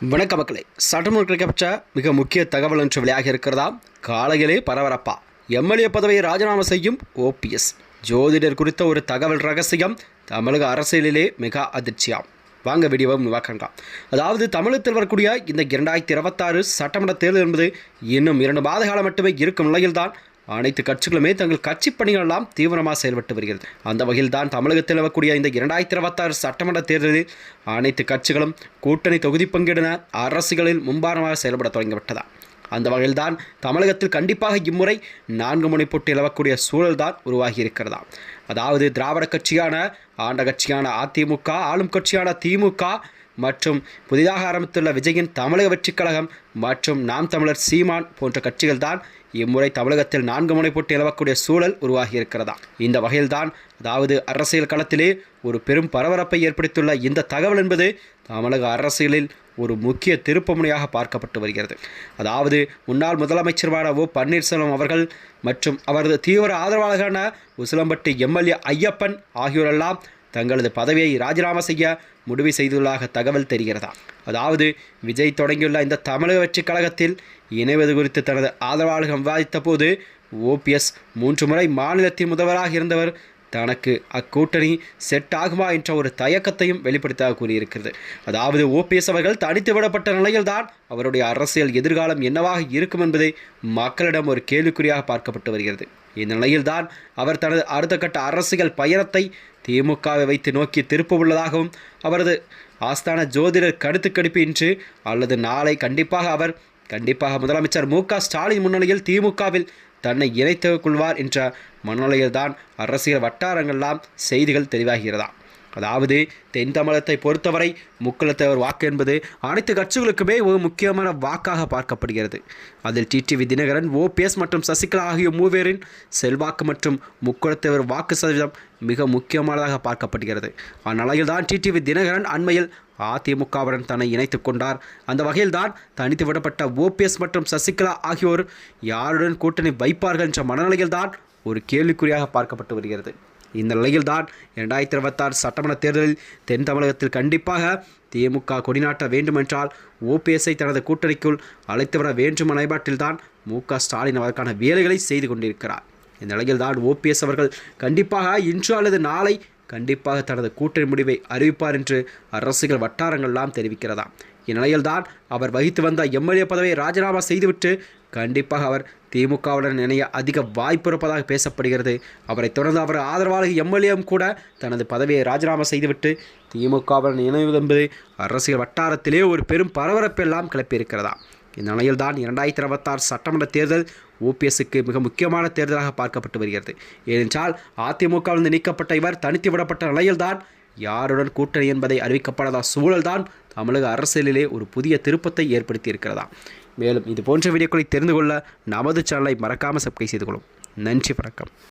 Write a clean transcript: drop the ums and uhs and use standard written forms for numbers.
வணக்க மக்களே, சட்டமன்ற கிடைக்கப்பட்ட மிக முக்கிய தகவல் ஒன்று வெளியாக இருக்கிறதா? காலையிலே பரபரப்பா எம்எல்ஏ பதவியை ராஜினாமா செய்யும் ஓபிஎஸ். ஜோதிடர் குறித்த ஒரு தகவல் ரகசியம் தமிழக அரசியலிலே மிக அதிர்ச்சியாம். வாங்க வீடியோவை பார்க்கலாம். அதாவது தமிழகத்தில் வரக்கூடிய இந்த 2026 சட்டமன்ற தேர்தல் என்பது இன்னும் 2 மாத காலம் மட்டுமே இருக்கும் நிலையில்தான் அனைத்து கட்சிகளுமே தங்கள் கட்சி பணிகள் எல்லாம் தீவிரமாக செயல்பட்டு வருகிறது. அந்த வகையில் தான் தமிழகத்தில் வரக்கூடிய இந்த 2026 சட்டமன்ற தேர்தலில் அனைத்து கட்சிகளும் கூட்டணி தொகுதி பங்கீடுன அரசுகளில் மும்பாரமாக செயல்பட தொடங்கிவிட்டதா. அந்த வகையில் தான் தமிழகத்தில் கண்டிப்பாக இம்முறை 4 முனை போட்டு நிலவக்கூடிய சூழல் தான் உருவாகி இருக்கிறதா. அதாவது திராவிட கட்சியான ஆண்ட கட்சியான அதிமுக, ஆளும் கட்சியான திமுக மற்றும் புதிதாக ஆரம்பித்துள்ள விஜயின் தமிழக வெற்றிக் கழகம் மற்றும் நாம் தமிழர் சீமான் போன்ற கட்சிகள் தான் இம்முறை தமிழகத்தில் 4 முனை போட்டு நிலவக்கூடிய சூழல் உருவாகி இருக்கிறதா. இந்த வகையில்தான் அதாவது அரசியல் களத்திலே ஒரு பெரும் பரபரப்பை ஏற்படுத்தியுள்ள இந்த தகவல் என்பது தமிழக அரசியலில் ஒரு முக்கிய திருப்புமுனையாக பார்க்கப்பட்டு வருகிறது. அதாவது முன்னாள் முதலமைச்சரான ஓ பன்னீர்செல்வம் அவர்கள் மற்றும் அவரது தீவிர ஆதரவாளரான உசிலம்பட்டி எம்எல்ஏ ஐயப்பன் ஆகியோரெல்லாம் தங்களது பதவியை ராஜினாமா செய்ய முடிவு செய்துள்ளதாக தகவல் தெரிகிறதா. அதாவது விஜய் தொடங்கியுள்ள இந்த தமிழக வெற்றி கழகத்தில் இணைவது குறித்து தனது ஆதரவாளர்கள் விவாதித்த போது ஓபிஎஸ் 3 முறை மாநிலத்தின் முதல்வராக இருந்தவர் தனக்கு அக்கூட்டணி செட் ஆகுமா என்ற ஒரு தயக்கத்தையும் வெளிப்படுத்த கூறியிருக்கிறது. அதாவது ஓபிஎஸ் அவர்கள் தனித்து விடப்பட்ட நிலையில்தான் அவருடைய அரசியல் எதிர்காலம் என்னவாக இருக்கும் என்பதை மக்களிடம் ஒரு கேள்விக்குறியாக பார்க்கப்பட்டு வருகிறது. இந்த நிலையில்தான் அவர் தனது அடுத்த கட்ட அரசியல் பயணத்தை திமுகவை வைத்து நோக்கி திருப்ப உள்ளதாகவும் அவரது ஆஸ்தான ஜோதிடர் கருத்து கணிப்பு இன்று அல்லது நாளை கண்டிப்பாக முதலமைச்சர் மு.க. ஸ்டாலின் முன்னிலையில் திமுகவில் தன்னை இணைத்துக் கொள்வார் என்ற மனநிலையில்தான் அரசியல் வட்டாரங்கள்லாம் செய்திகள் தெளிவாகிறதா. அதாவது தென் தமிழகத்தை பொறுத்தவரை முக்குளத்தவர் வாக்கு என்பது அனைத்து கட்சிகளுக்குமே ஒரு முக்கியமான வாக்காக பார்க்கப்படுகிறது. அதில் டிடிவி தினகரன், ஓபிஎஸ் மற்றும் சசிகலா ஆகிய மூவரின் செல்வாக்கு மற்றும் முக்குளத்தவர் வாக்கு சதவீதம் மிக முக்கியமானதாக பார்க்கப்படுகிறது. அந்நிலையில் தான் டிடிவி தினகரன் அண்மையில் அதிமுகவுடன் தன்னை இணைத்துக் கொண்டார். அந்த வகையில் தான் தனித்து விடப்பட்ட ஓபிஎஸ் மற்றும் சசிகலா ஆகியோர் யாருடன் கூட்டணி வைப்பார்கள் என்ற மனநிலையில் தான் ஒரு கேள்விக்குறியாக பார்க்கப்பட்டு வருகிறது. இந்த நிலையில்தான் 2026 சட்டமன்ற தேர்தலில் தென் தமிழகத்தில் கண்டிப்பாக திமுக கொடிநாட்ட வேண்டுமென்றால் ஓபிஎஸ்ஐ தனது கூட்டணிக்குள் அழைத்துவிட வேண்டும் நிலைப்பாட்டில்தான் மு.க. ஸ்டாலின் அதற்கான வேலைகளை செய்து கொண்டிருக்கிறார். இந்த நிலையில்தான் ஓபிஎஸ் அவர்கள் கண்டிப்பாக இன்று அல்லது நாளை கண்டிப்பாக தனது கூட்டணி முடிவை அறிவிப்பார் என்று அரசியல் வட்டாரங்கள்லாம் தெரிவிக்கிறதா. இந்நிலையில்தான் அவர் வகித்து வந்த எம்எல்ஏ பதவியை ராஜினாமா செய்துவிட்டு கண்டிப்பாக அவர் திமுகவுடன் இணைய அதிக வாய்ப்பு இருப்பதாக பேசப்படுகிறது. அவரை தொடர்ந்து அவர் ஆதரவாளர் எம்எல்ஏவும் கூட தனது பதவியை ராஜினாமா செய்துவிட்டு திமுகவுடன் இணைவது என்பது அரசியல் வட்டாரத்திலே ஒரு பெரும் பரபரப்பெல்லாம் கிளப்பியிருக்கிறதா. இந்த நிலையில்தான் 2026 சட்டமன்ற தேர்தல் ஓபிஎஸ்க்கு மிக முக்கியமான தேர்தலாக பார்க்கப்பட்டு வருகிறது. ஏனென்றால் அதிமுகவிலிருந்து நீக்கப்பட்ட இவர் தனித்து விடப்பட்ட நிலையில்தான் யாருடன் கூட்டணி என்பதை அறிவிக்கப்படாத சூழல்தான் தமிழக அரசியலிலே ஒரு புதிய திருப்பத்தை ஏற்படுத்தி இருக்கிறதா. மேலும் இது போன்ற வீடியோக்களை தெரிந்து கொள்ள நமது சேனலை மறக்காமல் சப்ஸ்கிரைப் செய்து கொள்ளும். நன்றி, வணக்கம்.